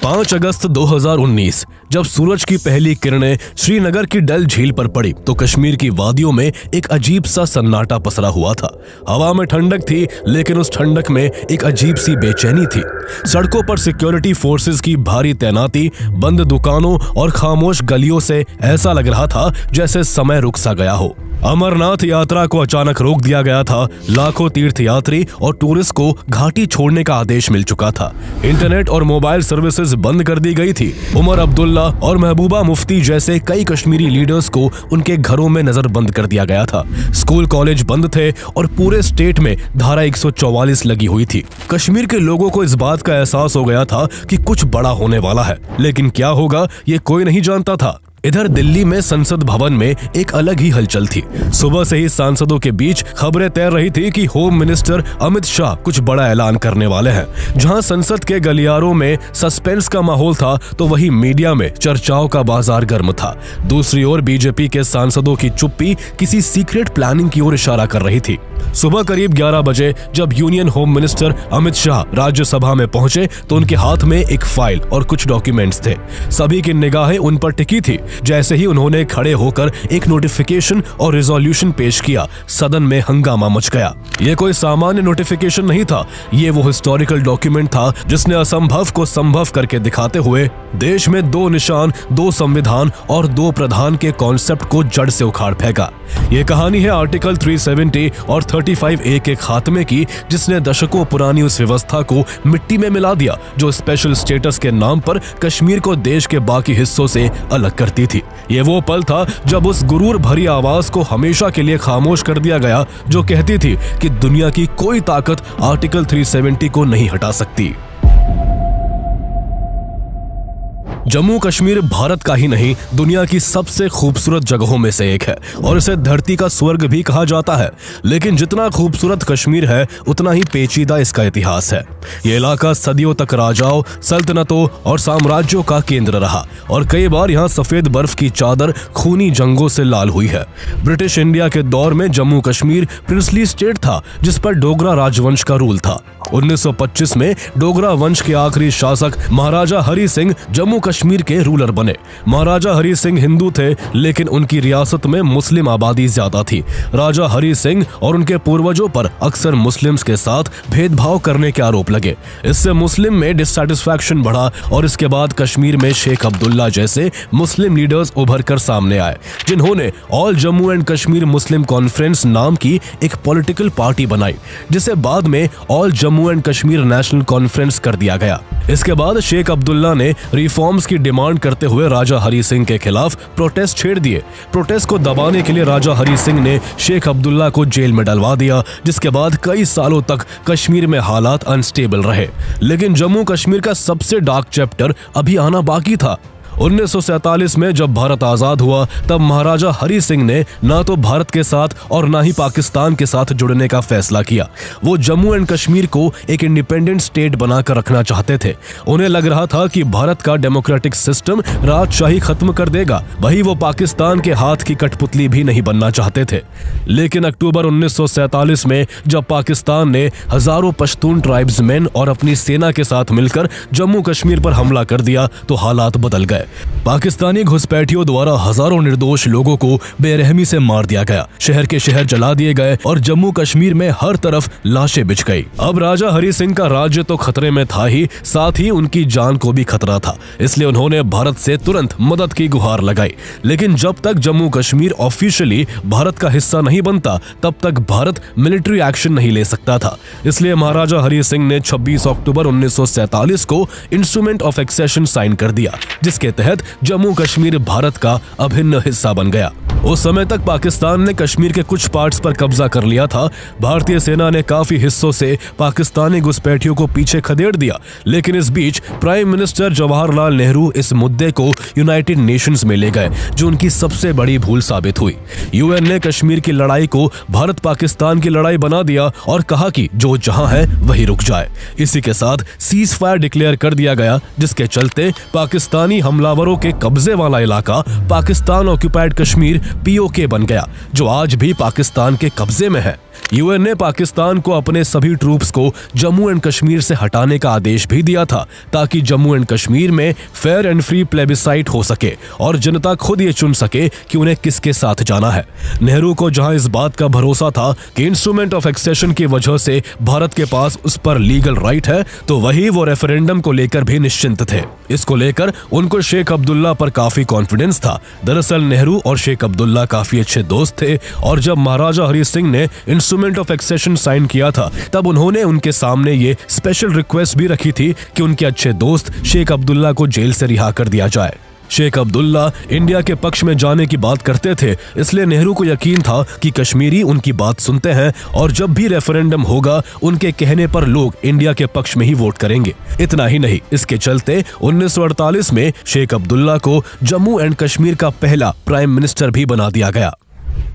5 अगस्त 2019 जब सूरज की पहली किरणें श्रीनगर की डल झील पर पड़ी तो कश्मीर की वादियों में एक अजीब सा सन्नाटा पसरा हुआ था। हवा में ठंडक थी, लेकिन उस ठंडक में एक अजीब सी बेचैनी थी। सड़कों पर सिक्योरिटी फोर्सेस की भारी तैनाती, बंद दुकानों और खामोश गलियों से ऐसा लग रहा था जैसे समय रुक सा गया हो। अमरनाथ यात्रा को अचानक रोक दिया गया था। लाखों तीर्थयात्री और टूरिस्ट को घाटी छोड़ने का आदेश मिल चुका था। इंटरनेट और मोबाइल सर्विसेज बंद कर दी गई थी। उमर अब्दुल्ला और महबूबा मुफ्ती जैसे कई कश्मीरी लीडर्स को उनके घरों में नजरबंद कर दिया गया था। स्कूल कॉलेज बंद थे और पूरे स्टेट में धारा 144 लगी हुई थी। कश्मीर के लोगों को इस बात का एहसास हो गया था कि कुछ बड़ा होने वाला है, लेकिन क्या होगा ये कोई नहीं जानता था। इधर दिल्ली में संसद भवन में एक अलग ही हलचल थी। सुबह से ही सांसदों के बीच खबरें तैर रही थी कि होम मिनिस्टर अमित शाह कुछ बड़ा ऐलान करने वाले हैं। जहां संसद के गलियारों में सस्पेंस का माहौल था, तो वही मीडिया में चर्चाओं का बाजार गर्म था। दूसरी ओर बीजेपी के सांसदों की चुप्पी किसी सीक्रेट प्लानिंग की ओर इशारा कर रही थी। सुबह करीब 11 बजे जब union home minister Amit Shah Rajya Sabha में पहुंचे तो उनके हाथ में एक फाइल और कुछ डॉक्यूमेंट्स थे। सभी की निगाहें उन पर टिकी थी। जैसे ही उन्होंने खड़े होकर एक नोटिफिकेशन और रिजोल्यूशन पेश किया, सदन में हंगामा मच गया। ये कोई सामान्य नोटिफिकेशन नहीं था, ये वो हिस्टोरिकल डॉक्यूमेंट था जिसने असंभव को संभव करके दिखाते हुए देश में 2 निशान, 2 संविधान और 2 प्रधान के कॉन्सेप्ट को जड़ से उखाड़ फेंका। ये कहानी है आर्टिकल 370 और 35A के खात्मे की, जिसने दशकों पुरानी उस व्यवस्था को मिट्टी में मिला दिया जो स्पेशल स्टेटस के नाम पर कश्मीर को देश के बाकी हिस्सों से अलग करती थी। ये वो पल था जब उस गुरूर भरी आवाज को हमेशा के लिए खामोश कर दिया गया जो कहती थी कि दुनिया की कोई ताकत आर्टिकल 370 को नहीं हटा सकती। जम्मू कश्मीर भारत का ही नहीं, दुनिया की सबसे खूबसूरत जगहों में से एक है और इसे धरती का स्वर्ग भी कहा जाता है। लेकिन जितना खूबसूरत कश्मीर है, उतना ही पेचीदा इसका इतिहास है। ये इलाका सदियों तक राजाओं, सल्तनतों और साम्राज्यों का केंद्र रहा और कई बार यहाँ सफेद बर्फ की चादर खूनी जंगों से लाल हुई है। ब्रिटिश इंडिया के दौर में जम्मू कश्मीर प्रिंसली स्टेट था, जिस पर डोगरा राजवंश का रूल था। 1925 में डोगरा वंश के आखिरी शासक महाराजा हरि सिंह जम्मू कश्मीर के रूलर बने। महाराजा हरि सिंह हिंदू थे, लेकिन उनकी रियासत में मुस्लिम आबादी ज्यादा थी। राजा हरि सिंह और उनके पूर्वजों पर अक्सर मुस्लिम्स के साथ भेदभाव करने के आरोप लगे। इससे मुस्लिम में डिससैटिस्फैक्शन बढ़ा और इसके बाद कश्मीर में शेख अब्दुल्ला जैसे मुस्लिम लीडर्स उभर कर सामने आए, जिन्होंने all Jammu and Kashmir Muslim conference नाम की एक पॉलिटिकल पार्टी बनाई, जिसे बाद में all Jammu and Kashmir national conference कर दिया गया। इसके बाद शेख अब्दुल्ला ने रिफॉर्म्स की डिमांड करते हुए राजा हरि सिंह के खिलाफ प्रोटेस्ट छेड़ दिए। प्रोटेस्ट को दबाने के लिए राजा हरि सिंह ने शेख अब्दुल्ला को जेल में डलवा दिया, जिसके बाद कई सालों तक कश्मीर में हालात अनस्टेबल रहे। लेकिन जम्मू कश्मीर का सबसे डार्क चैप्टर अभी आना बाकी था। 1947 में जब भारत आजाद हुआ, तब महाराजा हरि सिंह ने ना तो भारत के साथ और ना ही पाकिस्तान के साथ जुड़ने का फैसला किया। वो जम्मू एंड कश्मीर को एक इंडिपेंडेंट स्टेट बनाकर रखना चाहते थे। उन्हें लग रहा था कि भारत का डेमोक्रेटिक सिस्टम राजशाही खत्म कर देगा। वही वो पाकिस्तान के हाथ की कठपुतली भी नहीं बनना चाहते थे। लेकिन अक्टूबर 1947 में जब पाकिस्तान ने हजारों पश्तून ट्राइब्समैन और अपनी सेना के साथ मिलकर जम्मू कश्मीर पर हमला कर दिया, तो हालात बदल गए। पाकिस्तानी घुसपैठियों द्वारा हजारों निर्दोष लोगों को बेरहमी से मार दिया गया। शहर के शहर जला दिए गए और जम्मू कश्मीर में हर तरफ लाशें बिछ गई। अब राजा हरि सिंह का राज्य तो खतरे में था ही, साथ ही उनकी जान को भी खतरा था। इसलिए उन्होंने भारत से तुरंत मदद की गुहार लगाई। लेकिन जब तक जम्मू कश्मीर ऑफिशियली भारत का हिस्सा नहीं बनता, तब तक भारत मिलिट्री एक्शन नहीं ले सकता था। इसलिए महाराजा हरि सिंह ने 26 अक्टूबर 1947 को इंस्ट्रूमेंट ऑफ एक्सेशन साइन कर दिया, जिसके तहत जम्मू कश्मीर भारत का अभिन्न हिस्सा बन गया। उस समय तक पाकिस्तान ने कश्मीर के कुछ पार्ट्स पर कब्जा कर लिया था। भारतीय सेना ने काफी हिस्सों से पाकिस्तानी घुसपैठियों को पीछे खदेड़ दिया। लेकिन इस बीच प्राइम मिनिस्टर जवाहरलाल नेहरू इस मुद्दे को यूनाइटेड नेशंस में ले गए, जो उनकी सबसे बड़ी भूल साबित हुई। यूएन ने कश्मीर की लड़ाई को भारत पाकिस्तान की लड़ाई बना दिया और कहा कि जो जहां है वही रुक जाए। इसी के साथ सीज फायर डिक्लेयर कर दिया गया, जिसके चलते पाकिस्तानी हमलावरों के कब्जे वाला इलाका पाकिस्तान ऑक्युपाइड कश्मीर POK बन गया, जो आज भी पाकिस्तान के कब्जे में है। यूएन ने पाकिस्तान को अपने सभी ट्रूप्स को जम्मू एंड कश्मीर से हटाने का आदेश भी दिया था, ताकि जम्मू एंड कश्मीर में फेयर एंड फ्री प्लेबिसाइट हो सके और जनता खुद ये चुन सके कि उन्हें किसके साथ जाना है। नेहरू को जहां इस बात का भरोसा था कि इंस्ट्रूमेंट ऑफ एक्सेशन की वजह से भारत के पास उस पर लीगल राइट है, तो वही वो रेफरेंडम को लेकर भी निश्चिंत थे। इसको लेकर उनको शेख अब्दुल्ला पर काफी कॉन्फिडेंस था। दरअसल नेहरू और शेख अब्दुल्ला काफी अच्छे दोस्त थे और जब महाराजा हरि सिंह ने इंस्ट्रूमेंट ऑफ एक्सेशन साइन किया था, तब उन्होंने उनके सामने ये स्पेशल रिक्वेस्ट भी रखी थी कि उनके अच्छे दोस्त शेख अब्दुल्ला को जेल से रिहा कर दिया जाए। शेख अब्दुल्ला इंडिया के पक्ष में जाने की बात करते थे, इसलिए नेहरू को यकीन था कि कश्मीरी उनकी बात सुनते हैं और जब भी रेफरेंडम होगा उनके कहने पर लोग इंडिया के पक्ष में ही वोट करेंगे। इतना ही नहीं, इसके चलते 1948 में शेख अब्दुल्ला को जम्मू एंड कश्मीर का पहला प्राइम मिनिस्टर भी बना दिया गया।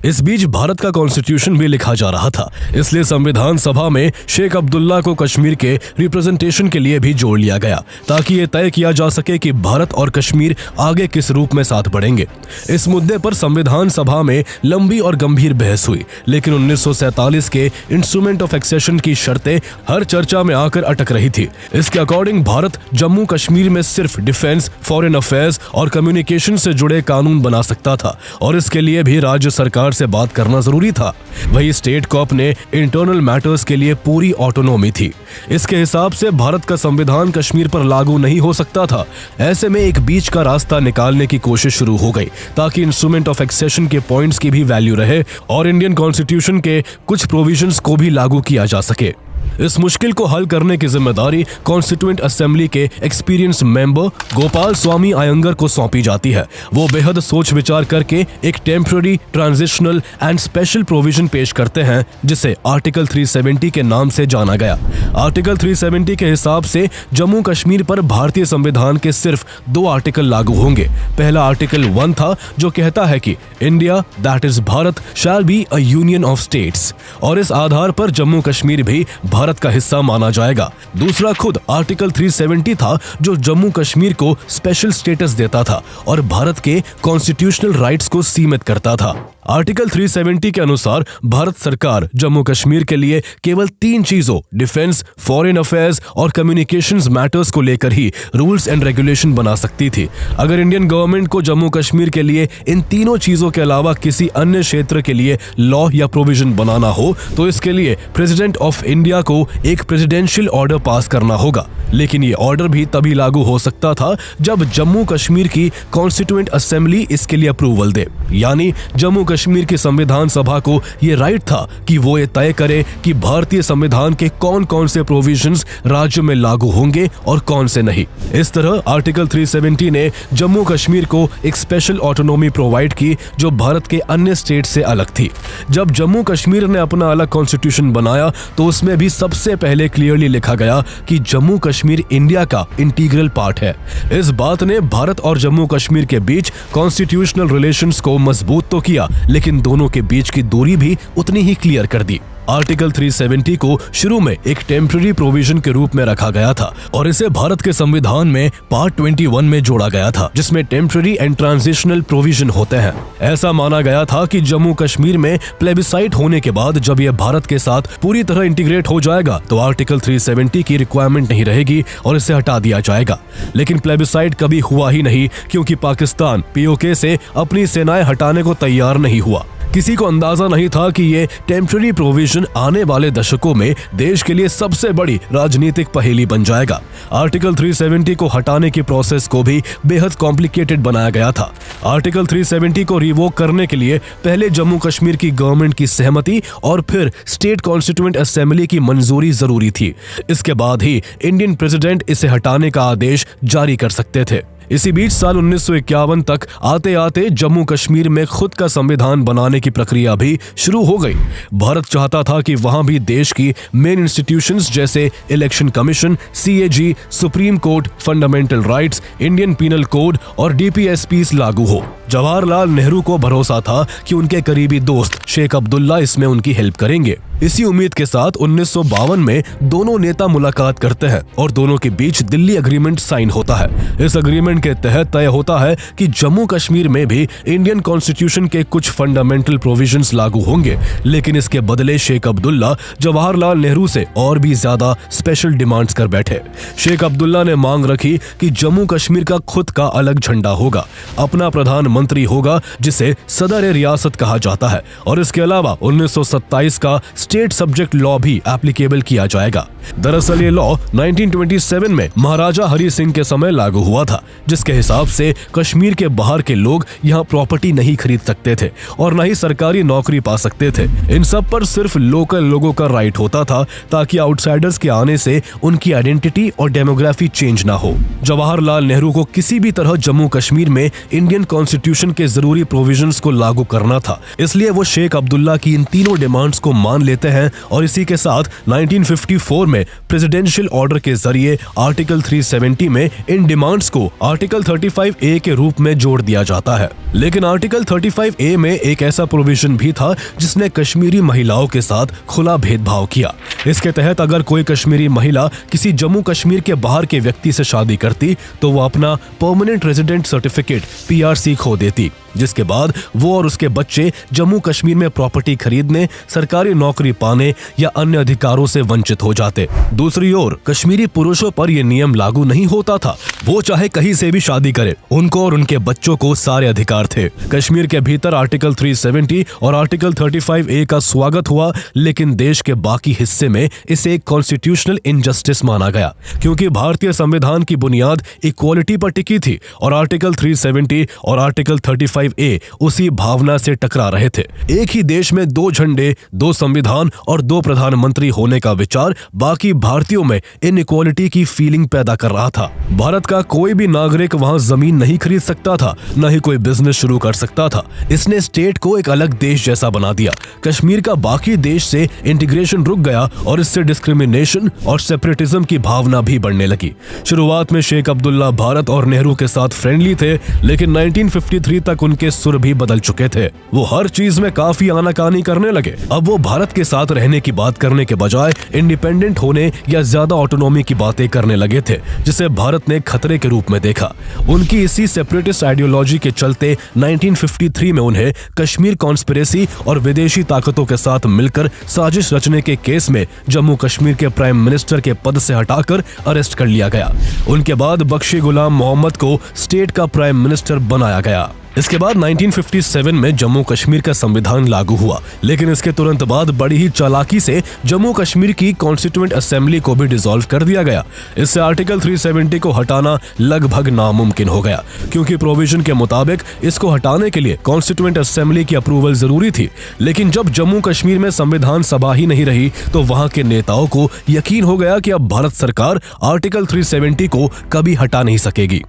इस बीच भारत का कॉन्स्टिट्यूशन भी लिखा जा रहा था, इसलिए संविधान सभा में शेख अब्दुल्ला को कश्मीर के रिप्रेजेंटेशन के लिए भी जोड़ लिया गया, ताकि ये तय किया जा सके कि भारत और कश्मीर आगे किस रूप में साथ बढ़ेंगे। इस मुद्दे पर संविधान सभा में लंबी और गंभीर बहस हुई, लेकिन 1947 के इंस्ट्रूमेंट ऑफ एक्सेशन की शर्तें हर चर्चा में आकर अटक रही थी। इसके अकॉर्डिंग भारत जम्मू कश्मीर में सिर्फ डिफेंस, फॉरेन अफेयर्स और कम्युनिकेशन से जुड़े कानून बना सकता था और इसके लिए भी राज्य सरकार से बात करना जरूरी था। वही स्टेट को अपने इंटरनल मैटर्स के लिए पूरी ऑटोनॉमी थी। इसके हिसाब से भारत का संविधान कश्मीर पर लागू नहीं हो सकता था। ऐसे में एक बीच का रास्ता निकालने की कोशिश शुरू हो गई, ताकि इंस्ट्रूमेंट ऑफ एक्सेशन के पॉइंट्स की भी वैल्यू रहे और इंडियन कॉन्स्टिट्यूशन के कुछ प्रोविजंस को भी लागू किया जा सके। इस मुश्किल को हल करने की जिम्मेदारी कॉन्स्टिट्यूएंट असेंबली के एक्सपीरियंस मेंबर गोपाल स्वामी अयंगर को सौंपी जाती है। वो बेहद सोच विचार करके एक temporary, transitional and special provision पेश करते हैं, जिसे आर्टिकल 370 के नाम से जाना गया। आर्टिकल 370 के हिसाब से जम्मू कश्मीर पर भारतीय संविधान के सिर्फ 2 आर्टिकल लागू होंगे। पहला आर्टिकल 1 था, जो कहता है कि India that is Bharat shall be a union of states, और इस आधार पर जम्मू कश्मीर भी भारत का हिस्सा माना जाएगा। दूसरा खुद आर्टिकल 370 था, जो जम्मू कश्मीर को स्पेशल स्टेटस देता था और भारत के कॉन्स्टिट्यूशनल राइट्स को सीमित करता था। आर्टिकल 370 के अनुसार भारत सरकार जम्मू कश्मीर के लिए केवल 3 चीजों, डिफेंस, फॉरेन अफेयर्स और कम्युनिकेशंस मैटर्स को लेकर ही रूल्स एंड रेगुलेशन बना सकती थी। अगर इंडियन गवर्नमेंट को जम्मू कश्मीर के लिए इन तीनों चीजों के अलावा किसी अन्य क्षेत्र के लिए लॉ या प्रोविजन बनाना हो, तो इसके लिए प्रेसिडेंट ऑफ इंडिया को एक प्रेसिडेंशियल ऑर्डर पास करना होगा। लेकिन ये ऑर्डर भी तभी लागू हो सकता था जब जम्मू कश्मीर की कॉन्स्टिट्यूएंट असेंबली इसके लिए अप्रूवल दे। यानी जम्मू कश्मीर की संविधान सभा को ये राइट था कि वो ये तय करे कि भारतीय संविधान के कौन कौन से प्रोविजंस राज्य में लागू होंगे और कौन से नहीं। इस तरह आर्टिकल 370 ने जम्मू कश्मीर को एक स्पेशल ऑटोनॉमी प्रोवाइड की, जो भारत के अन्य स्टेट से अलग थी। जब जम्मू कश्मीर ने अपना अलग कॉन्स्टिट्यूशन बनाया, तो उसमें भी सबसे पहले क्लियरली लिखा गया कि जम्मू कश्मीर इंडिया का इंटीग्रल पार्ट है। इस बात ने भारत और जम्मू कश्मीर के बीच कॉन्स्टिट्यूशनल रिलेशंस को मजबूत तो किया, लेकिन दोनों के बीच की दूरी भी उतनी ही क्लियर कर दी। आर्टिकल 370 को शुरू में एक टेम्पररी प्रोविजन के रूप में रखा गया था और इसे भारत के संविधान में पार्ट 21 में जोड़ा गया था, जिसमें टेम्पररी एंड ट्रांजिशनल प्रोविजन होते हैं। ऐसा माना गया था कि जम्मू कश्मीर में प्लेबिसाइट होने के बाद जब यह भारत के साथ पूरी तरह इंटीग्रेट हो जाएगा, तो आर्टिकल 370 की रिक्वायरमेंट नहीं रहेगी और इसे हटा दिया जाएगा। लेकिन प्लेबिसाइट कभी हुआ ही नहीं, क्योंकि पाकिस्तान POK से अपनी सेनाएं हटाने को तैयार नहीं हुआ। किसी को अंदाजा नहीं था कि ये टेम्पररी प्रोविजन आने वाले दशकों में देश के लिए सबसे बड़ी राजनीतिक पहेली बन जाएगा। आर्टिकल 370 को हटाने की प्रोसेस को भी बेहद कॉम्प्लिकेटेड बनाया गया था। आर्टिकल 370 को रिवोक करने के लिए पहले जम्मू कश्मीर की गवर्नमेंट की सहमति और फिर स्टेट कॉन्स्टिट्यूएंट असेंबली की मंजूरी जरूरी थी। इसके बाद ही इंडियन प्रेसिडेंट इसे हटाने का आदेश जारी कर सकते थे। इसी बीच साल 1951 तक आते आते जम्मू कश्मीर में खुद का संविधान बनाने की प्रक्रिया भी शुरू हो गई। भारत चाहता था कि वहां भी देश की मेन इंस्टीट्यूशंस जैसे election commission, CAG, supreme court, fundamental rights, Indian penal code और DPSPs लागू हो। जवाहरलाल नेहरू को भरोसा था कि उनके करीबी दोस्त शेख अब्दुल्ला इसमें उनकी हेल्प करेंगे। इसी उम्मीद के साथ 1952 में दोनों नेता मुलाकात करते हैं और दोनों के बीच दिल्ली एग्रीमेंट साइन होता है। इस एग्रीमेंट के तहत तय होता है कि जम्मू कश्मीर में भी इंडियन कॉन्स्टिट्यूशन के कुछ फंडामेंटल प्रोविजंस लागू होंगे, लेकिन इसके बदले शेख अब्दुल्ला जवाहरलाल नेहरू से और भी ज्यादा स्पेशल डिमांड्स कर बैठे। शेख अब्दुल्ला ने मांग रखी कि जम्मू कश्मीर का खुद का अलग झंडा होगा, अपना प्रधानमंत्री होगा जिसे सदर रियासत कहा जाता है, और इसके अलावा 1927 का स्टेट सब्जेक्ट लॉ भी एप्लीकेबल किया जाएगा। दरअसल ये लॉ 1927 में महाराजा हरि सिंह के समय लागू हुआ था, जिसके हिसाब से कश्मीर के बाहर के लोग यहाँ प्रॉपर्टी नहीं खरीद सकते थे और न ही सरकारी नौकरी पा सकते थे। इन सब पर सिर्फ लोकल लोगों का राइट होता था, ताकि आउटसाइडर्स के आने से उनकी आइडेंटिटी और डेमोग्राफी चेंज ना हो। जवाहरलाल नेहरू को किसी भी तरह जम्मू कश्मीर में इंडियन कॉन्स्टिट्यूशन के जरूरी प्रोविजंस को लागू करना था, इसलिए वो शेख अब्दुल्ला की इन तीनों डिमांड्स को मान लेते हैं और इसी के साथ 1954 में प्रेसिडेंशियल ऑर्डर के जरिए आर्टिकल 370 में इन डिमांड्स को आर्टिकल 35A के रूप में जोड़ दिया जाता है। लेकिन आर्टिकल 35A में एक ऐसा प्रोविजन भी था जिसने कश्मीरी महिलाओं के साथ खुला भेदभाव किया। इसके तहत अगर कोई कश्मीरी महिला किसी जम्मू कश्मीर के बाहर के व्यक्ति से शादी करती तो वो अपना परमानेंट रेजिडेंट सर्टिफिकेट PRC खो देती, जिसके बाद वो और उसके बच्चे जम्मू कश्मीर में प्रॉपर्टी खरीदने, सरकारी नौकरी पाने या अन्य अधिकारों से वंचित हो जाते। दूसरी ओर कश्मीरी पुरुषों पर यह नियम लागू नहीं होता था, वो चाहे कहीं से भी शादी करे, उनको और उनके बच्चों को सारे अधिकार थे। कश्मीर के भीतर आर्टिकल 370 और आर्टिकल 35A का स्वागत हुआ, लेकिन देश के बाकी हिस्से में इसे एक कॉन्स्टिट्यूशनल इनजस्टिस माना गया, क्योंकि भारतीय संविधान की बुनियाद इक्वालिटी पर टिकी थी और आर्टिकल 370 और आर्टिकल 35A उसी भावना से टकरा रहे थे। एक ही देश में दो झंडे, दो संविधान और दो प्रधानमंत्री होने का विचार बाकी भारतीयों में इनइक्वालिटी की फीलिंग पैदा कर रहा था। भारत का कोई भी नागरिक वहां जमीन नहीं खरीद सकता था, न ही कोई बिजनेस शुरू कर सकता था। इसने स्टेट को एक अलग देश जैसा बना दिया। कश्मीर का बाकी देश से इंटीग्रेशन रुक गया और इससे डिस्क्रिमिनेशन और सेपरेटिज्म की भावना भी बढ़ने लगी। शुरुआत में शेख अब्दुल्ला भारत और नेहरू के साथ फ्रेंडली थे, लेकिन 1953 तक उनके सुर भी बदल चुके थे। वो हर चीज में काफी आनाकानी करने लगे। अब वो भारत के साथ रहने की बात करने के बजाय इंडिपेंडेंट होने या ज्यादा ऑटोनॉमी की बातें करने लगे थे, जिसे भारत ने खतरे के रूप में देखा। उनकी इसी सेपरेटिस्ट आइडियोलॉजी के चलते 1953 में उन्हें कश्मीर कॉन्स्पिरेसी और विदेशी ताकतों के साथ मिलकर साजिश रचने के केस में जम्मू कश्मीर के प्राइम मिनिस्टर के पद से हटाकर अरेस्ट कर लिया गया। उनके बाद बख्शी गुलाम मोहम्मद को स्टेट का प्राइम मिनिस्टर बनाया गया। इसके बाद 1957 में जम्मू कश्मीर का संविधान लागू हुआ, लेकिन इसके तुरंत बाद बड़ी ही चालाकी से जम्मू कश्मीर की कॉन्स्टिट्यूएंट असेंबली को भी डिसॉल्व कर दिया गया। इससे आर्टिकल 370 को हटाना लगभग नामुमकिन हो गया, क्योंकि प्रोविजन के मुताबिक इसको हटाने के लिए कॉन्स्टिट्यूएंट असेंबली की अप्रूवल जरूरी थी। लेकिन जब जम्मू कश्मीर में संविधान सभा ही नहीं रही तो वहां के नेताओं को यकीन हो गया कि अब भारत सरकार आर्टिकल 370 को कभी हटा नहीं सकेगी।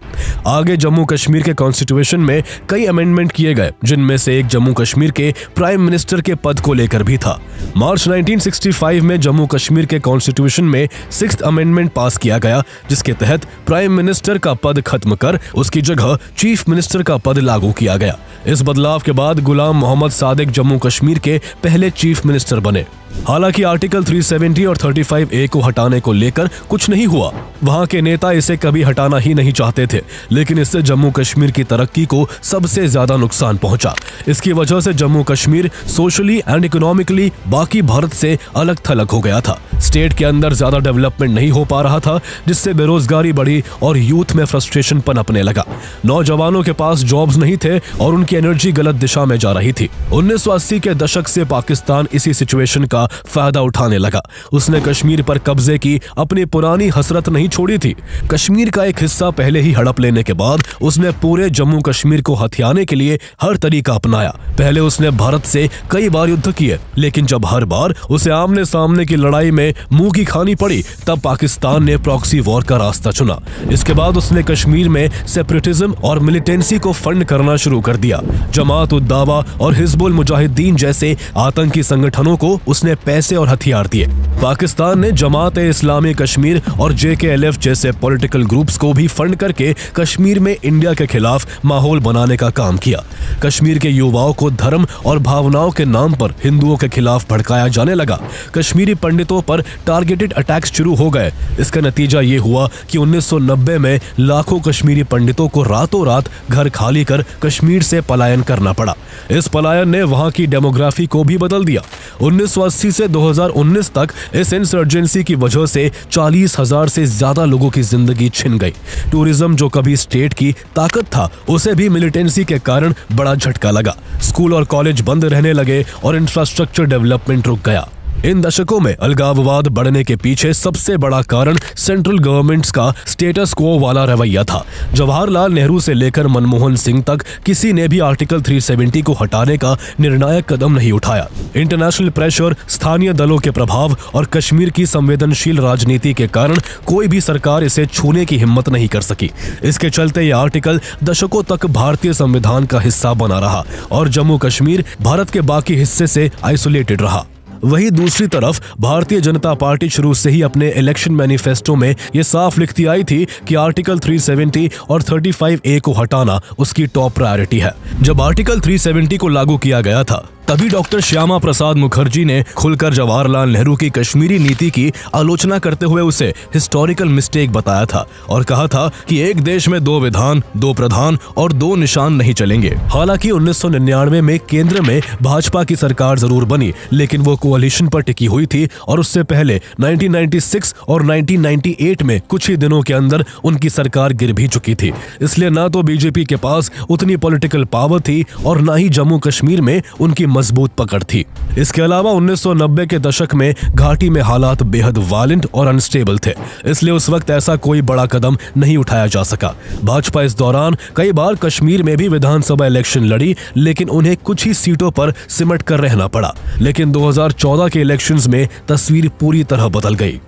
आगे जम्मू कश्मीर के कॉन्स्टिट्यूशन में कई अमेंडमेंट किए गए, जिनमें से एक जम्मू कश्मीर के प्राइम मिनिस्टर के पद को लेकर भी था। मार्च 1965 में जम्मू कश्मीर के कॉन्स्टिट्यूशन में 6th अमेंडमेंट पास किया गया, जिसके तहत प्राइम मिनिस्टर का पद खत्म कर उसकी जगह चीफ मिनिस्टर का पद लागू किया गया। इस बदलाव के बाद गुलाम मोहम्मद सादिक जम्मू कश्मीर के पहले चीफ मिनिस्टर बने। हालांकि आर्टिकल 370 और 35A को हटाने को लेकर कुछ नहीं हुआ। वहां के नेता इसे कभी हटाना ही नहीं चाहते थे, लेकिन इससे जम्मू कश्मीर की तरक्की को सबसे ज्यादा नुकसान पहुंचा। इसकी वजह से Jammu Kashmir socially and economically बाकी भारत से अलग थलग हो गया था। स्टेट के अंदर ज्यादा डेवलपमेंट नहीं हो पा रहा था, जिससे बेरोजगारी बढ़ी और यूथ में फ्रस्ट्रेशन पनपने लगा। नौजवानों के पास जॉब्स नहीं थे और उनकी एनर्जी गलत दिशा में जा रही थी। 1980 के दशक से पाकिस्तान इसी सिचुएशन का फायदा उठाने लगा। उसने कश्मीर पर कब्जे की अपनी पुरानी हसरत नहीं छोड़ी थी। कश्मीर का एक हिस्सा पहले ही हड़प लेने के बाद उसने पूरे जम्मू कश्मीर को हथियाने के लिए हर तरीका अपनाया। पहले उसने भारत से कई बार युद्ध किए, लेकिन जब हर बार उसे आमने सामने की लड़ाई में मुंह की खानी पड़ी, तब पाकिस्तान ने प्रॉक्सी वॉर का रास्ता चुना। इसके बाद उसने कश्मीर में सेपरेटिज्म और मिलिटेंसी को फंड करना शुरू कर दिया। जमात उद दावा और हिजबुल मुजाहिदीन जैसे आतंकी संगठनों को उसने पैसे और हथियार दिए। पाकिस्तान ने जमात-ए-इस्लामी कश्मीर और JKLF जैसे पॉलिटिकल ग्रुप्स को भी फंड करके कश्मीर में इंडिया के खिलाफ माहौल बनाने का काम किया। कश्मीर के युवाओं को धर्म और भावनाओं के नाम पर हिंदुओं के खिलाफ भड़काया जाने लगा। कश्मीरी पंडितों पर टारगेटेड अटैक्स शुरू हो गए। इसका नतीजा ये हुआ कि 1990 में लाखों कश्मीरी पंडितों को रातों रात घर खाली कर कश्मीर से पलायन करना पड़ा। इस पलायन ने वहां की डेमोग्राफी को भी बदल दिया। 1980 से 2019 तक इस इंसर्जेंसी की वजह से 40,000 से ज्यादा लोगों की जिंदगी छिन गई। टूरिज्म जो कभी स्टेट की ताकत था, उसे भी मिलिटेंसी के कारण बड़ा झटका लगा। स्कूल और कॉलेज बंद रहने लगे और इंफ्रास्ट्रक्चर डेवलपमेंट रुक गया। इन दशकों में अलगाववाद बढ़ने के पीछे सबसे बड़ा कारण सेंट्रल गवर्नमेंट्स का स्टेटस क्वो वाला रवैया था। जवाहरलाल नेहरू से लेकर मनमोहन सिंह तक किसी ने भी आर्टिकल 370 को हटाने का निर्णायक कदम नहीं उठाया। इंटरनेशनल प्रेशर, स्थानीय दलों के प्रभाव और कश्मीर की संवेदनशील राजनीति के कारण कोई भी सरकार इसे छूने की हिम्मत नहीं कर सकी। इसके चलते यह आर्टिकल दशकों तक भारतीय संविधान का हिस्सा बना रहा और जम्मू कश्मीर भारत के बाकी हिस्से से आइसोलेटेड रहा। वहीं दूसरी तरफ भारतीय जनता पार्टी शुरू से ही अपने इलेक्शन मैनिफेस्टो में ये साफ लिखती आई थी कि आर्टिकल 370 और 35A को हटाना उसकी टॉप प्रायोरिटी है। जब आर्टिकल 370 को लागू किया गया था, तभी डॉक्टर श्यामा प्रसाद मुखर्जी ने खुलकर जवाहरलाल नेहरू की कश्मीरी नीति की आलोचना करते हुए उसे हिस्टोरिकल मिस्टेक बताया था और कहा था कि एक देश में 2 विधान, 2 प्रधान और 2 निशान नहीं चलेंगे। हालांकि 1999 में केंद्र में भाजपा की सरकार जरूर बनी, लेकिन वो कोalition पर टिकी हुई थी और उससे पहले 1996 और 1998 में कुछ ही दिनों के अंदर उनकी सरकार गिर भी चुकी थी। इसलिए ना तो बीजेपी के पास उतनी पॉलिटिकल पावर थी और ना ही जम्मू कश्मीर में उनकी मजबूत पकड़ थी। इसके अलावा 1990 के दशक में घाटी में हालात बेहद वायलेंट और अनस्टेबल थे, इसलिए उस वक्त ऐसा कोई बड़ा कदम नहीं उठाया जा सका। भाजपा इस दौरान कई बार कश्मीर में भी विधानसभा इलेक्शन लड़ी, लेकिन उन्हें कुछ ही सीटों पर सिमट कर रहना पड़ा। लेकिन 2014 के इलेक्शंस में तस्वीर पूरी तरह बदल गई।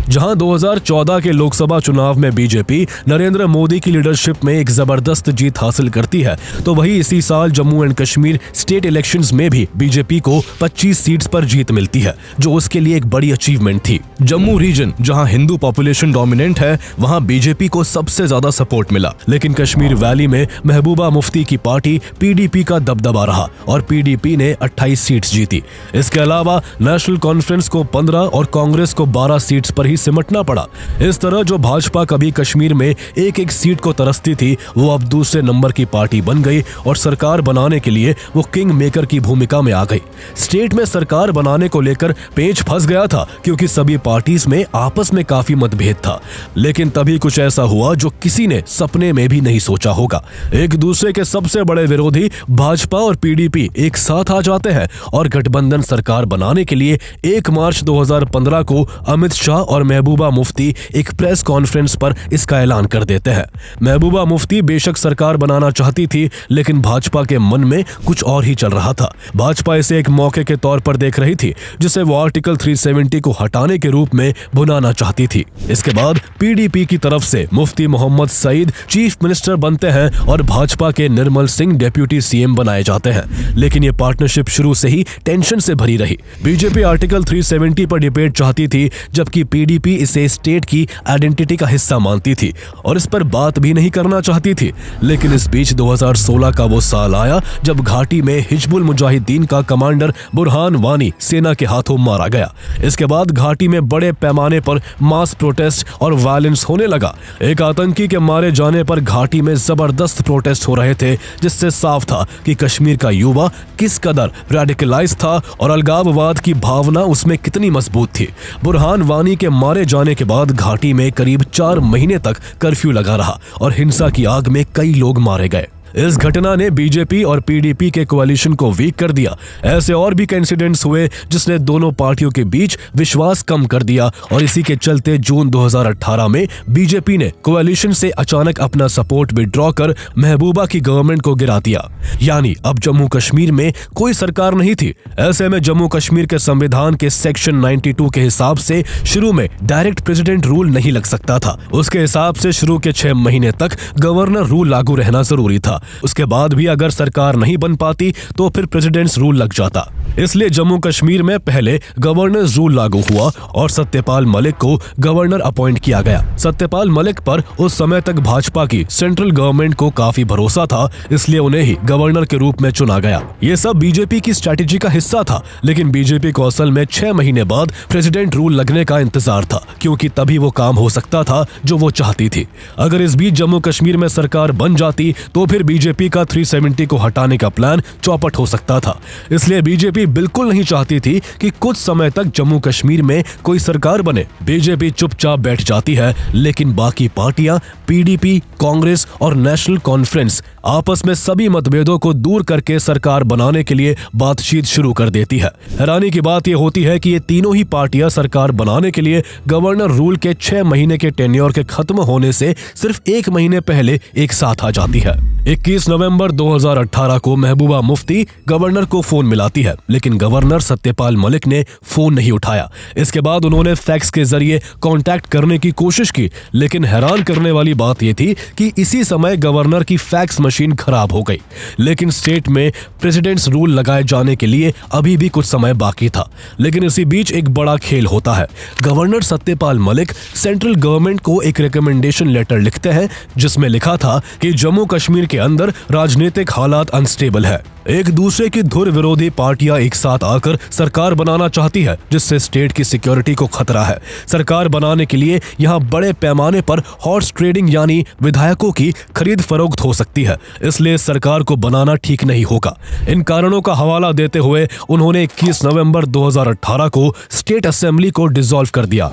जहां 2014 के लोकसभा चुनाव में बीजेपी नरेंद्र मोदी की लीडरशिप में एक जबरदस्त जीत हासिल करती है, तो वही इसी साल Jammu and Kashmir state elections में भी बीजेपी को 25 सीट्स पर जीत मिलती है, जो उसके लिए एक बड़ी अचीवमेंट थी। जम्मू रीजन जहां हिंदू पॉपुलेशन डोमिनेंट है, वहां बीजेपी को सबसे ज्यादा सपोर्ट मिला। लेकिन कश्मीर वैली में महबूबा मुफ्ती की पार्टी पीडीपी का दबदबा रहा और पीडीपी ने 28 सीट्स जीती। इसके अलावा नेशनल कॉन्फ्रेंस को 15 और कांग्रेस को 12 सीट्स पर ही सिमटना पड़ा। इस तरह जो भाजपा कभी कश्मीर में एक एक सीट को तरसती थी, वो अब दूसरे नंबर की पार्टी बन गई और सरकार बनाने के लिए वो किंग मेकर की भूमिका में आ गई। स्टेट में सरकार बनाने को लेकर पेच फंस गया था, क्योंकि सभी पार्टीज में आपस में काफी मतभेद था। लेकिन तभी कुछ ऐसा हुआ जो किसी ने सपने में भी नहीं सोचा होगा। एक दूसरे के सबसे बड़े विरोधी भाजपा और पीडीपी एक साथ आ जाते हैं और गठबंधन सरकार बनाने के लिए 1 मार्च 2015 को अमित शाह और महबूबा मुफ्ती एक प्रेस कॉन्फ्रेंस पर इसका ऐलान कर देते हैं। महबूबा मुफ्ती बेशक सरकार बनाना चाहती थी, लेकिन भाजपा के मन में कुछ और ही चल रहा था। भाजपा इसे एक मौके के तौर पर देख रही थी, जिसे वो आर्टिकल 370 को हटाने के रूप में भुनाना चाहती थी। इसके बाद पीडीपी की तरफ से मुफ्ती मोहम्मद सईद चीफ मिनिस्टर बनते हैं और भाजपा के निर्मल सिंह डेप्यूटी सीएम बनाए जाते हैं। लेकिन ये पार्टनरशिप शुरू से ही टेंशन से भरी रही। बीजेपी आर्टिकल 370 पर डिबेट चाहती थी, जबकि पीडीपी इसे स्टेट की आइडेंटिटी का हिस्सा मानती थी और इस पर बात भी नहीं करना चाहती थी। लेकिन इस बीच 2016 का वो साल आया जब घाटी में हिजबुल मुजाहिदीन का कमांडर बुरहान वानी सेना के हाथों मारा गया। इसके बाद घाटी में बड़े पैमाने पर मास प्रोटेस्ट और वायलेंस होने लगा। एक आतंकी के मारे जाने पर घाटी में जबरदस्त प्रोटेस्ट हो रहे थे, जिससे साफ था कि कश्मीर का युवा किस कदर रेडिकलाइज था और अलगाववाद की भावना उसमें कितनी मजबूत थी। बुरहान वानी के मारे जाने के बाद घाटी में करीब 4 महीने तक कर्फ्यू लगा रहा और हिंसा की आग में कई लोग मारे गए। इस घटना ने बीजेपी और पीडीपी के कोalition को वीक कर दिया। ऐसे और भी इंसिडेंट्स हुए जिसने दोनों पार्टियों के बीच विश्वास कम कर दिया और इसी के चलते जून 2018 में बीजेपी ने कोalition से अचानक अपना सपोर्ट विड्रॉ कर महबूबा की गवर्नमेंट को गिरा दिया। यानी अब जम्मू कश्मीर में कोई सरकार नहीं थी। ऐसे में जम्मू कश्मीर के संविधान के सेक्शन 92 के हिसाब से शुरू में डायरेक्ट प्रेसिडेंट रूल नहीं लग सकता था। उसके हिसाब से शुरू के 6 महीने तक गवर्नर रूल लागू रहना जरूरी था। उसके बाद भी अगर सरकार नहीं बन पाती तो फिर प्रेसिडेंट्स रूल लग जाता। इसलिए जम्मू कश्मीर में पहले गवर्नर रूल लागू हुआ और सत्यपाल मलिक को गवर्नर अपॉइंट किया गया। सत्यपाल मलिक पर उस समय तक भाजपा की सेंट्रल गवर्नमेंट को काफी भरोसा था, इसलिए उन्हें ही गवर्नर के रूप में चुना गया। ये सब बीजेपी की स्ट्रैटेजी का हिस्सा था, लेकिन बीजेपी को असल में 6 महीने बाद प्रेसिडेंट रूल लगने का इंतजार था, क्योंकि तभी वो काम हो सकता था जो वो चाहती थी। अगर इस बीच जम्मू कश्मीर में सरकार बन जाती तो फिर बीजेपी का 370 को हटाने का प्लान चौपट हो सकता था। इसलिए बीजेपी बिल्कुल नहीं चाहती थी कि कुछ समय तक जम्मू कश्मीर में कोई सरकार बने। बीजेपी चुपचाप बैठ जाती है, लेकिन बाकी पार्टियां पीडीपी, कांग्रेस और नेशनल कॉन्फ्रेंस आपस में सभी मतभेदों को दूर करके सरकार बनाने के लिए बातचीत शुरू कर देती है। हैरानी की बात यह होती है कि ये तीनों ही पार्टियां सरकार बनाने के लिए गवर्नर रूल के 6 महीने के टेन्योर के खत्म होने से सिर्फ 1 महीने पहले एक साथ आ जाती है। 21 नवंबर 2018 को महबूबा मुफ्ती गवर्नर को फोन मिलाती है, लेकिन गवर्नर सत्यपाल मलिक ने फोन नहीं उठाया। इसके बाद उन्होंने फैक्स के जरिए कांटेक्ट करने की कोशिश की, लेकिन हैरान करने वाली बात यह थी कि इसी समय गवर्नर की फैक्स मशीन खराब हो गई। लेकिन स्टेट में प्रेसिडेंट्स रूल लगाए जाने के लिए अभी भी कुछ समय बाकी था। लेकिन इसी बीच एक बड़ा खेल होता है। Governor Satyapal Malik central government को एक रिकमेंडेशन लेटर लिखते हैं, जिसमें लिखा था कि जम्मू कश्मीर के अंदर राजनीतिक हालात अनस्टेबल है। एक दूसरे की धुर विरोधी पार्टियां एक साथ आकर सरकार बनाना चाहती है, जिससे स्टेट की सिक्योरिटी को खतरा है। सरकार बनाने के लिए यहां बड़े पैमाने पर हॉर्स ट्रेडिंग यानी विधायकों की खरीद फरोख्त हो सकती है, इसलिए सरकार को बनाना ठीक नहीं होगा। इन कारणों का हवाला देते हुए उन्होंने 21 नवंबर 2018 को स्टेट असेंबली को डिसॉल्व कर दिया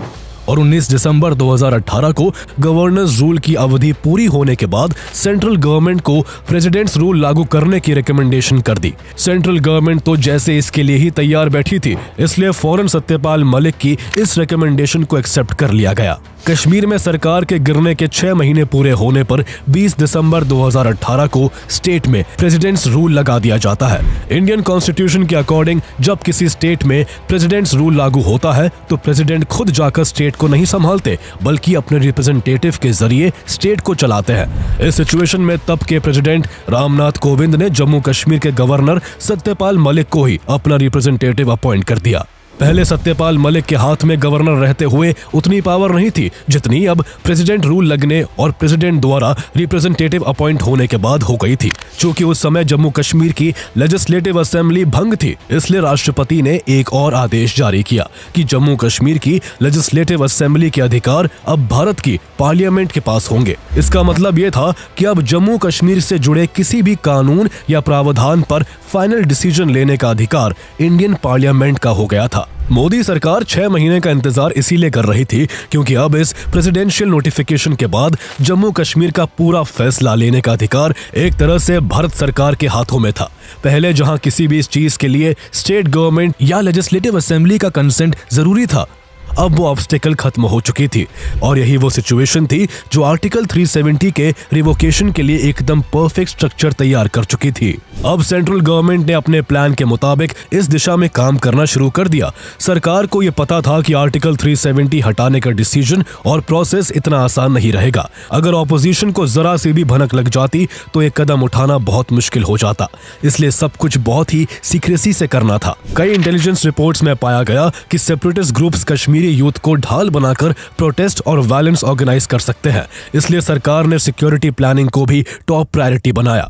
और 19 दिसंबर 2018 को गवर्नर्स रूल की अवधि पूरी होने के बाद सेंट्रल गवर्नमेंट को प्रेसिडेंट्स रूल लागू करने की रिकमेंडेशन कर दी। सेंट्रल गवर्नमेंट तो जैसे इसके लिए ही तैयार बैठी थी, इसलिए फौरन सत्यपाल मलिक की इस रिकमेंडेशन को एक्सेप्ट कर लिया गया। कश्मीर में सरकार के गिरने के 6 महीने पूरे होने पर 20 दिसंबर 2018 को स्टेट में प्रेसिडेंट्स रूल लगा दिया जाता है। इंडियन कॉन्स्टिट्यूशन के अकॉर्डिंग जब किसी स्टेट में प्रेसिडेंट्स रूल लागू होता है तो प्रेसिडेंट खुद जाकर स्टेट को नहीं संभालते, बल्कि अपने रिप्रेजेंटेटिव के जरिए स्टेट को चलाते हैं। इस सिचुएशन में तब के प्रेसिडेंट रामनाथ कोविंद ने जम्मू कश्मीर के गवर्नर सत्यपाल मलिक को ही अपना रिप्रेजेंटेटिव अपॉइंट कर दिया। पहले सत्यपाल मलिक के हाथ में गवर्नर रहते हुए उतनी पावर नहीं थी जितनी अब प्रेसिडेंट रूल लगने और प्रेसिडेंट द्वारा रिप्रेजेंटेटिव अपॉइंट होने के बाद हो गई थी। चूंकि उस समय जम्मू कश्मीर की लेजिस्लेटिव असेंबली भंग थी, इसलिए राष्ट्रपति ने एक और आदेश जारी किया कि जम्मू कश्मीर की लेजिस्लेटिव असेंबली के अधिकार अब भारत की पार्लियामेंट के पास होंगे। इसका मतलब ये था कि अब जम्मू कश्मीर से जुड़े किसी भी कानून या प्रावधान पर फाइनल डिसीजन लेने का अधिकार इंडियन पार्लियामेंट का हो गया था। मोदी सरकार 6 महीने का इंतजार इसीलिए कर रही थी क्योंकि अब इस प्रेसिडेंशियल नोटिफिकेशन के बाद जम्मू कश्मीर का पूरा फैसला लेने का अधिकार एक तरह से भारत सरकार के हाथों में था। पहले जहां किसी भी इस चीज के लिए स्टेट गवर्नमेंट या लेजिस्लेटिव असेंबली का कंसेंट जरूरी था, अब वो ऑब्स्टेकल खत्म हो चुकी थी और यही वो सिचुएशन थी जो आर्टिकल 370 के रिवोकेशन के लिए एकदम परफेक्ट स्ट्रक्चर तैयार कर चुकी थी। अब सेंट्रल गवर्नमेंट ने अपने प्लान के मुताबिक इस दिशा में काम करना शुरू कर दिया। सरकार को ये पता था कि आर्टिकल 370 हटाने का डिसीजन और प्रोसेस इतना आसान नहीं रहेगा। अगर ऑपोजिशन को जरा सी भी भनक लग जाती तो ये कदम उठाना बहुत मुश्किल हो जाता, इसलिए सब कुछ बहुत ही सीक्रेसी से करना था। कई इंटेलिजेंस रिपोर्ट्स में पाया गया कि सेपरेटिस्ट ग्रुप्स कश्मीरी यूथ को ढाल बनाकर प्रोटेस्ट और वायलेंस ऑर्गेनाइज कर सकते हैं, इसलिए सरकार ने सिक्योरिटी प्लानिंग को भी टॉप प्रायोरिटी बनाया।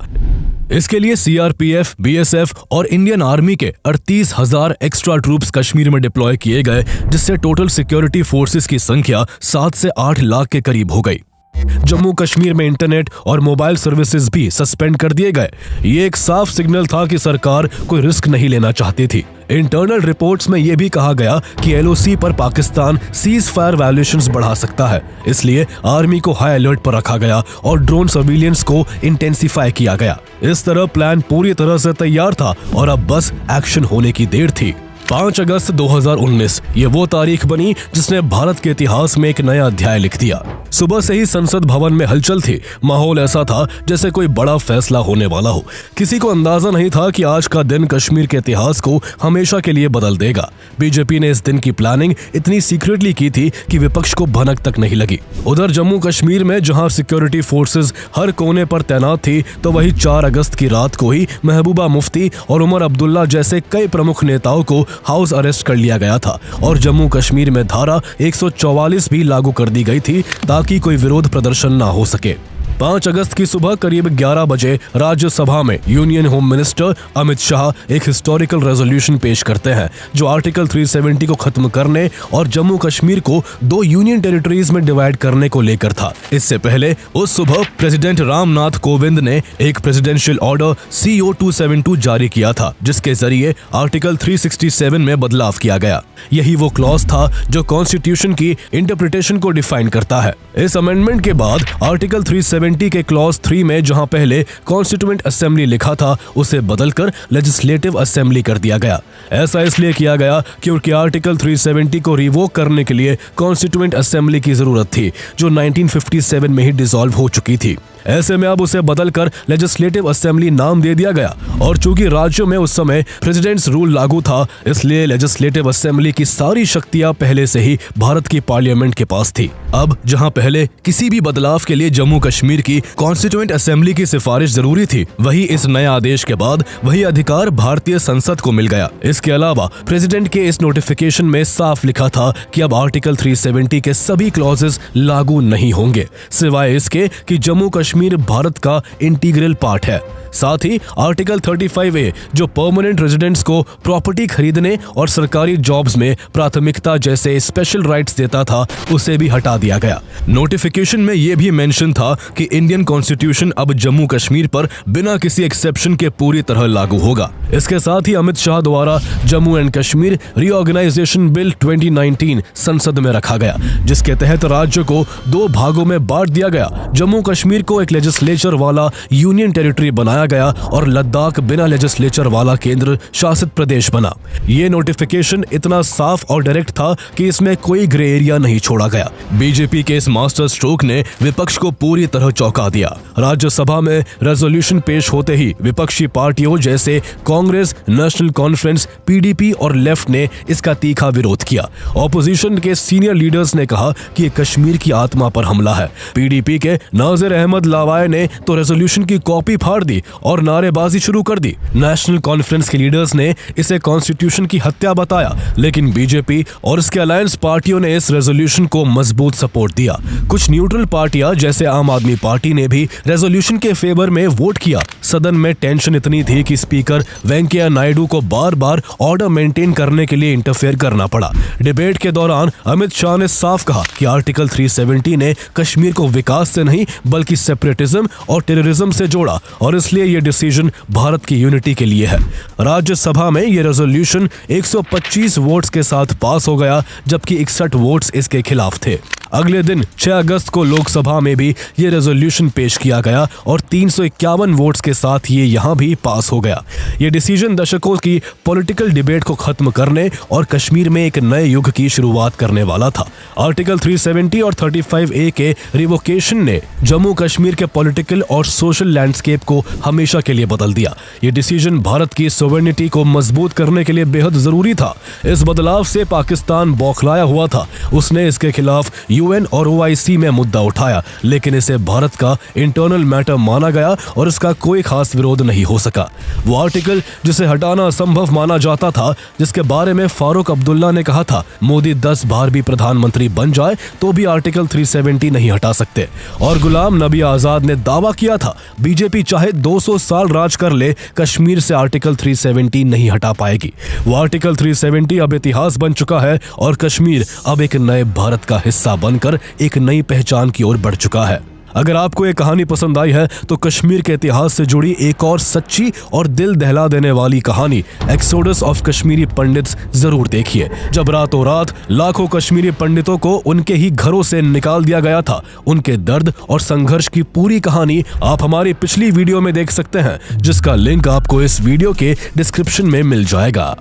इसके लिए सीआरपीएफ, बीएसएफ और इंडियन आर्मी के 38,000 एक्स्ट्रा ट्रूप्स कश्मीर में डिप्लॉय किए गए, जिससे टोटल सिक्योरिटी फोर्सेस की संख्या 7 से 8 लाख के करीब हो गई। जम्मू कश्मीर में इंटरनेट और मोबाइल सर्विसेज भी सस्पेंड कर दिए गए। ये एक साफ सिग्नल था कि सरकार कोई रिस्क नहीं लेना चाहती थी। इंटरनल रिपोर्ट्स में यह भी कहा गया कि एलओसी पर पाकिस्तान सीज फायर वायलेशंस बढ़ा सकता है, इसलिए आर्मी को हाई अलर्ट पर रखा गया और ड्रोन सर्विलियंस को इंटेंसिफाई किया गया। इस तरह प्लान पूरी तरह से तैयार था और अब बस एक्शन होने की देर थी। 5 अगस्त 2019 ये वो तारीख बनी जिसने भारत के इतिहास में एक नया अध्याय लिख दिया। सुबह से ही संसद भवन में हलचल थी। माहौल ऐसा था जैसे कोई बड़ा फैसला होने वाला हो। किसी को अंदाजा नहीं था कि आज का दिन कश्मीर के इतिहास को हमेशा के लिए बदल देगा। बीजेपी ने इस दिन की प्लानिंग इतनी सीक्रेटली की थी कि विपक्ष को भनक तक नहीं लगी। उधर जम्मू कश्मीर में जहां सिक्योरिटी फोर्सेस हर कोने पर तैनात थी, तो वही 4 अगस्त की रात को ही महबूबा मुफ्ती और उमर अब्दुल्ला जैसे कई प्रमुख नेताओं को हाउस अरेस्ट कर लिया गया था और जम्मू कश्मीर में धारा 144 भी लागू कर दी गई थी ताकि कोई विरोध प्रदर्शन ना हो सके। 5 अगस्त की सुबह करीब 11 बजे राज्यसभा में union home minister Amit Shah एक हिस्टोरिकल रेजोल्यूशन पेश करते हैं जो आर्टिकल 370 को खत्म करने और जम्मू कश्मीर को 2 यूनियन टेरिटरीज में डिवाइड करने को लेकर था। इससे पहले उस सुबह प्रेसिडेंट रामनाथ कोविंद ने एक प्रेसिडेंशियल ऑर्डर CO 272 जारी किया था जिसके जरिए आर्टिकल 367 में बदलाव किया गया। यही वो क्लॉज था जो कॉन्स्टिट्यूशन की इंटरप्रिटेशन को डिफाइन करता है। इस अमेंडमेंट के बाद आर्टिकल 370 के क्लॉज 3 में जहां पहले कॉन्स्टिट्यूएंट असेंबली लिखा था उसे बदलकर लेजिस्लेटिव असेंबली कर दिया गया। ऐसा इसलिए किया गया क्योंकि आर्टिकल 370 को रिवोक करने के लिए कॉन्स्टिट्यूएंट असेंबली की जरूरत थी जो 1957 में ही डिसॉल्व हो चुकी थी। ऐसे में अब उसे बदलकर लेजिस्लेटिव असेंबली नाम दे दिया गया और चूंकि राज्यों में उस समय प्रेसिडेंट्स रूल लागू था इसलिए लेजिस्लेटिव असेंबली की सारी शक्तियां पहले से ही भारत की पार्लियामेंट के पास थी। अब जहां पहले किसी भी बदलाव के लिए जम्मू कश्मीर की कॉन्स्टिट्यूएंट असेंबली की सिफारिश जरूरी थी, वही इस नए आदेश के बाद वही अधिकार भारतीय संसद को मिल गया। इसके अलावा प्रेसिडेंट के इस नोटिफिकेशन में साफ लिखा था कि अब आर्टिकल 370 के सभी क्लॉजेस लागू नहीं होंगे सिवाय इसके कि जम्मू कश्मीर भारत का इंटीग्रल पार्ट है। साथ ही आर्टिकल 35A जो परमानेंट रेजिडेंट्स को प्रॉपर्टी खरीदने और सरकारी जॉब्स में प्राथमिकता जैसे स्पेशल राइट्स देता था उसे भी हटा दिया गया। नोटिफिकेशन में यह भी मेंशन था कि इंडियन कॉन्स्टिट्यूशन अब जम्मू कश्मीर पर बिना किसी एक्सेप्शन के पूरी तरह लागू होगा। इसके साथ ही अमित शाह द्वारा Jammu and Kashmir reorganisation bill 2019 संसद में रखा गया जिसके तहत राज्य को 2 भागों में बांट दिया गया। जम्मू कश्मीर को एक लेजिस्लेचर वाला यूनियन टेरिटरी बनाया गया और लद्दाख बिना लेजिस्लेचर वाला केंद्र शासित प्रदेश बना। ये नोटिफिकेशन इतना साफ और डायरेक्ट था कि इसमें कोई ग्रे एरिया नहीं छोड़ा गया। बीजेपी के इस मास्टर स्ट्रोक ने विपक्ष को पूरी तरह चौंका दिया। राज्यसभा में रेजोल्यूशन पेश होते ही विपक्षी पार्टियों जैसे कांग्रेस, नेशनल कॉन्फ्रेंस, PDP और लेफ्ट ने इसका तीखा विरोध किया। ऑपोजिशन के सीनियर लीडर्स ने कहा कि ये कश्मीर की आत्मा पर हमला है। PDP के नाजिर अहमद लावाए ने तो रेजोल्यूशन की कॉपी फाड़ दी और नारेबाजी शुरू कर दी। नेशनल कॉन्फ्रेंस के लीडर्स ने इसे कॉन्स्टिट्यूशन की हत्या बताया, लेकिन बीजेपी और इसके अलायंस पार्टियों ने इस रेजोल्यूशन को मजबूत सपोर्ट दिया। कुछ न्यूट्रल पार्टियां जैसे आम आदमी पार्टी ने भी रेजोल्यूशन के फेवर में वोट किया। सदन में टेंशन इतनी थी कि स्पीकर वेंकैया नायडू को बार बार ऑर्डर मेंटेन करने के लिए इंटरफेयर करना पड़ा। डिबेट के दौरान अमित शाह ने साफ कहा कि आर्टिकल 370 ने कश्मीर को विकास से नहीं बल्कि सेपरेटिज्म और टेररिज्म से जोड़ा और इसलिए ये डिसीजन भारत की यूनिटी के लिए है। राज्यसभा में ये रेजोल्यूशन 125 वोट्स के साथ पास हो गया जबकि 61 वोट्स इसके खिलाफ थे। अगले दिन 6 अगस्त को लोकसभा में भी ये रेजोल्यूशन पेश किया गया और 351 वोट्स के साथ ये यहाँ भी पास हो गया। ये डिसीजन दशकों की पॉलिटिकल डिबेट को खत्म करने और कश्मीर में एक नए युग की शुरुआत करने वाला था। आर्टिकल 370 और 35A के रिवोकेशन ने जम्मू कश्मीर के पॉलिटिकल और सोशल लैंडस्केप को हमेशा के लिए बदल दिया। ये डिसीजन भारत की सोवेरेनिटी को मजबूत करने के लिए बेहद जरूरी था। इस बदलाव से पाकिस्तान बौखलाया हुआ था। उसने इसके खिलाफ UN और OIC में मुद्दा उठाया, लेकिन इसे भारत का इंटरनल मैटर माना गया और इसका कोई खास विरोध नहीं हो सका। वो आर्टिकल जिसे हटाना असंभव माना जाता था, जिसके बारे में फारूक अब्दुल्ला ने कहा था मोदी 10 बार भी प्रधानमंत्री बन जाए तो भी आर्टिकल 370 नहीं हटा सकते। और गुलाम नबी आजाद ने दावा किया था बीजेपी चाहे 200 साल राज कर ले, कश्मीर से आर्टिकल 370 नहीं हटा पाएगी। वो आर्टिकल 370 अब इतिहास बन चुका है और कश्मीर अब एक नए भारत का हिस्सा बनकर एक नई पहचान की ओर बढ़ चुका है। अगर आपको ये कहानी पसंद आई है तो कश्मीर के इतिहास से जुड़ी एक और सच्ची और दिल दहला देने वाली कहानी एक्सोडस ऑफ कश्मीरी पंडित्स जरूर देखिए, जब रातों रात लाखों कश्मीरी पंडितों को उनके ही घरों से निकाल दिया गया था। उनके दर्द और संघर्ष की पूरी कहानी आप हमारी पिछली वीडियो में देख सकते हैं, जिसका लिंक आपको इस वीडियो के डिस्क्रिप्शन में मिल जाएगा।